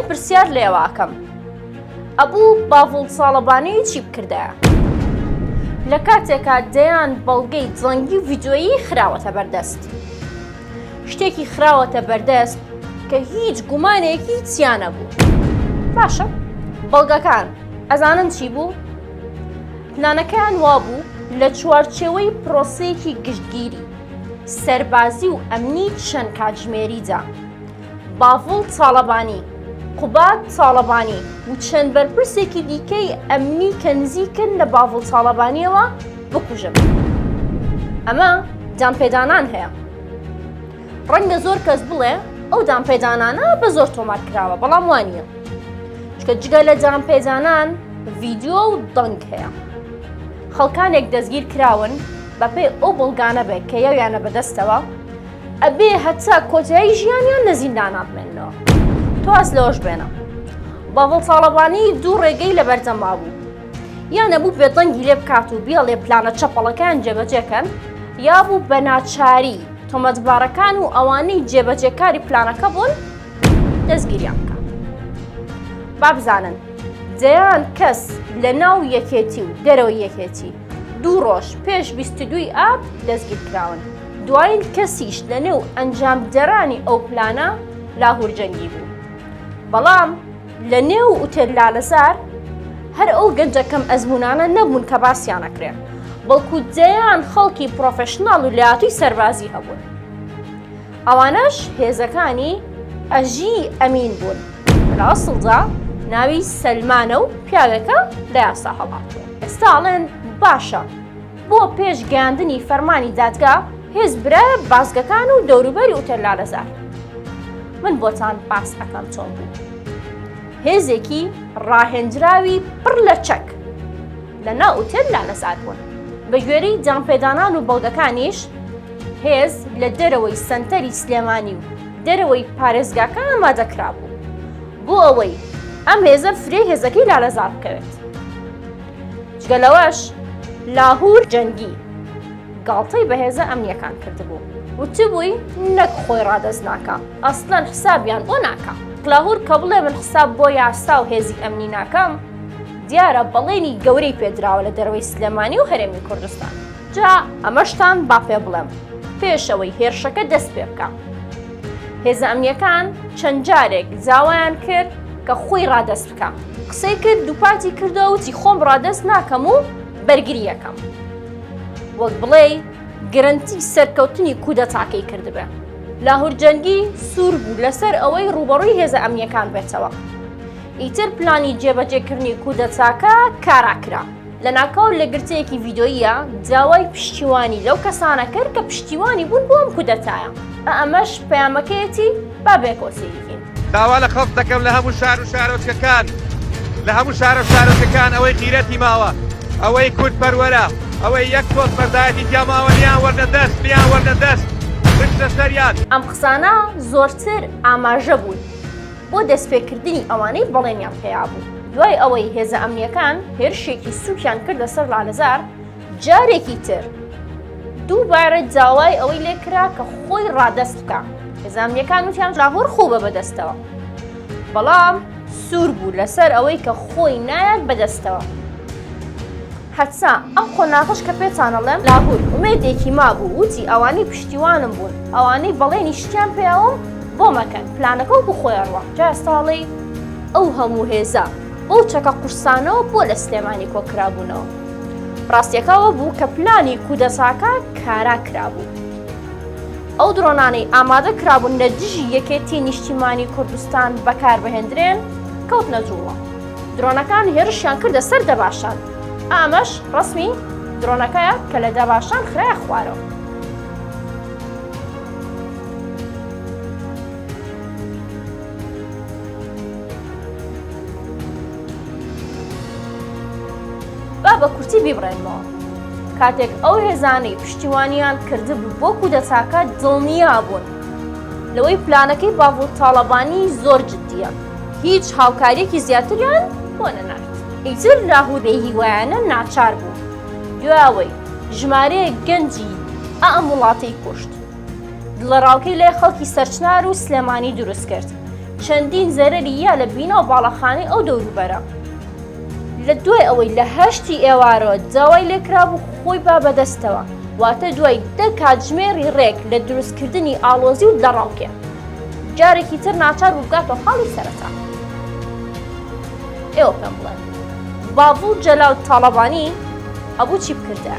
پرسیار لێواکەم ئەبوو باڤڵ ساڵەبانی چی بکردایە لە کاتێکا دەیان بەڵگەی جەنگی و ڤیدیۆیی خراوەتە بەردەست شتێکی خراوەتە بەردەست کە هیچ گومانێکی چیانە بوو باشە بەڵگەکان ئەزانن چی بوو پلانەکەیان وابوو لە چوارچێوەی پرۆسەیەکی گشتگیری سەربازی و ئەمنی چەند کاتژمێریدا باڤڵ تاڵەبانی قوبات تاڵەبانی و چەند بەرپرسێکی دیکەی ئەمنی کە نزیکن لە باڤڵ تاڵەبانیەوە بکوژن ئەمە دامپێدانان هەیە ڕەنگە زۆر کەس بڵێ ئەو دامپێدانانە بە زۆر تۆمار کراوە بەڵام وانییە چکە جگە لە دامپێدانان ڤیدیۆ و دەنگ هەیە خەڵکانێک دەستگیر کراون بەپێی ئەو بڵگانە بێت کە یەویانە بەدەستەوە ئەبێ هەتا کۆتایی ژیانیان لە زیندانە بمێنەوە تۆ ئەس لەوەش بێنە باڤڵ تاڵەبانی دوو ڕێگەی لە بەردەما بوو یان نەبوو بێدەنگی لێ بکات و بیاڵێ پلانە چەپەڵەکان جێبەجێکەن یا بوو بە ناچاری تۆمەتبارەکان و ئەوانەی جێبەجێکاری پلانەکە بوون دەستگیریان بکات با بزانن دەیان کەس لە ناو یەکێتی و دەرەوەی یەکێتی دوو ڕۆژ پێش 22 ئاب دەستگیر کراون دوایین کەسیش لە نێو ئەنجامدەرانی ئەو پلانە لاهور جەنگی بوو بەڵام لە نێو ئوتێل لالەزار هەر ئەو گەنجەکەم ئەزمونانە نەبوون کە باسییانەکرێ بەڵکو دەیان خەڵکی پرۆفێشناڵ و لایەتووی سەربازی هەبوون ئەوانەش هێزەکانی ئەژی ئەمین بوون لە ئەسڵدا ناوی سەلمانە و پیاوێکە لە یاسا هەڵاتوە ئێستا ئەڵێن باشە بۆ پێش گەیاندنی فەرمانی دادگا هێز برایە بازگەکان و دەوروبەری ئوتێل لالەزار من بۆتان باس ئەەکەم چۆن بوو هێزێکی ڕاهێنراوی پڕ لە چەک لە ناو ئوتێل لالەزار بوون بە گوێرەی دامپێدانان و بەڵگەکانیش هێز لە دەرەوەی سەنتەری سلێمانی و دەرەوەی پارێزگاکە ئامادەکرا بوو بۆ ئەوەی ئەم هێزە فرێ هێزەکەی لالەزار بکەوێت جگە لەوەش لاهور جەنگی گاڵتەی بەهێزە ئەمنیەکان کردبوو وتبووی نەک خۆی ڕادەست ناکە ئەسڵەن حسابیان بۆ ناکە لاهور کە بڵێ من حساب بۆ یاسا و هێزی ئەمنی ناکەم دیارە بەڵێنی گەورەی پێدراوە لە دەرەوەی سلێمانی و هەرێمی کوردستان جا ئەمەشتان با پێ بڵێم پێشەوەی هێرشەکە دەست پێ بکە هێزە ئەمنیەکان چەند جارێک جاوایان کرد کە خۆی ڕادەست بکە قسەی کرد دووپاتی کردەوە وتی خۆم ڕادەست ناکەم و بەرگری یەکەم وەک بڵێ گرنتی سەرکەوتنی کودەتاکەی کردبێ لاهور جەنگی سوور بوو لەسەر ئەوەی ڕوبەڕووی هێزە ئەمنیەکان بێتەوە ئیتر پلانی جێبەجێکردنی کودەتاکە کاراکرا لە ناکاو لە گرتەیەکی ڤیدۆیە داوای پشتیوانی لەو کەسانە کرد کە پشتیوانی بوون بۆ ئەم کودەتایە ئەمەش پەیامەکەیەتی با بێکۆسەیەکەین داوا لە خەڵک دەکەم لە هەموو شار و شارۆچکەکان لە هەموو شارە و شارۆچکەکان ئەوەی غیرەتی ماوە ئەوەی کورد پەروەرە ئەوەی یەک تۆز بەردایەتی تیاماوە لیان وەردەدەست لیان وەردەدەست بشتە سەریان ئەم قسانە زۆرتر ئاماژە بوون بۆ دەستپێکردنی ئەوانەی بەڵێنیان پێیا بوو دوای ئەوەی هێزە ئەمنیەکان هێرشێکی سووکیان کردە سەر لالەزار جارێکی تر دووبارە داوای ئەوەی لێکرا کە خۆی ڕادەست بکە هێزە ئەمنیەکان وتیان لاهور خۆ بە بەدەستەوە بەڵام سوور بوو لەسەر ئەوەی کە خۆی نایەت بەدەستەوە حەتسا ئەم قۆناغش کە پێتانەڵێم لاهور ئومێدێکی مابوو وتی ئەوانەی پشتیوانم بوون ئەوانەی بەڵێنی شتیان پێیاوم بۆ مەکەن پلانەکە و بخۆیانڕوە جا ئێستاڵێ ئەو هەموو هێزە بۆ چەکە قورسانەوە بۆ لە سلێمانی کۆکرابوونەوە ڕاستیەکەوە بوو کە پلانی کودەتاکە کارا کرابوو ئەو درۆنانەی ئامادە کرابوون لە دژی یەکێتی نیشتیمانی کوردستان بەکاربهێنرێن کەوتنە جوڵە درۆنەکان هێرشیان کردە سەر دەباشان ئامەش ڕسمی درۆنەکەیە کە لە دەباشان خرایە خوارەوە با بە کورتی بیبڕێنەوە کاتێک ئەو هێزانەی پشتیوانیان کردبوو بۆ کودەتاکە دڵنیا بوون لەوەی پلانەکەی باڤڵ تاڵەبانی زۆر جددیە هیچ هاوکاریەکی زیاتریان بۆ نەنارد ئیتر لاهور بێ هیوایانە ناچار بوو دواوەی ژمارەیە گەنجی ئەم وڵاتەی کوشت لە ڕاوکەی لێ خەڵکی سەرچنار و سلێمانی دروست کرد چەندین زەرەری یا لە بینەوە باڵەخانەی ئەو دەوروبەرە. لە دوای ئەوەی لە 8 ئێوارەوە داوای لێکرابوو خۆی با بەدەستەوە، واتە دوای 10 کاتژمێری ڕێک لە دروستکردنی ئاڵۆزی و دەڕاوکێ. جارێکی تر ناچار بگاتەوە خاڵی سەرەتا. ئێوە پێم بڵێن باڤوڵ جەلال تاڵەبانی هەبوو چی بکردە؟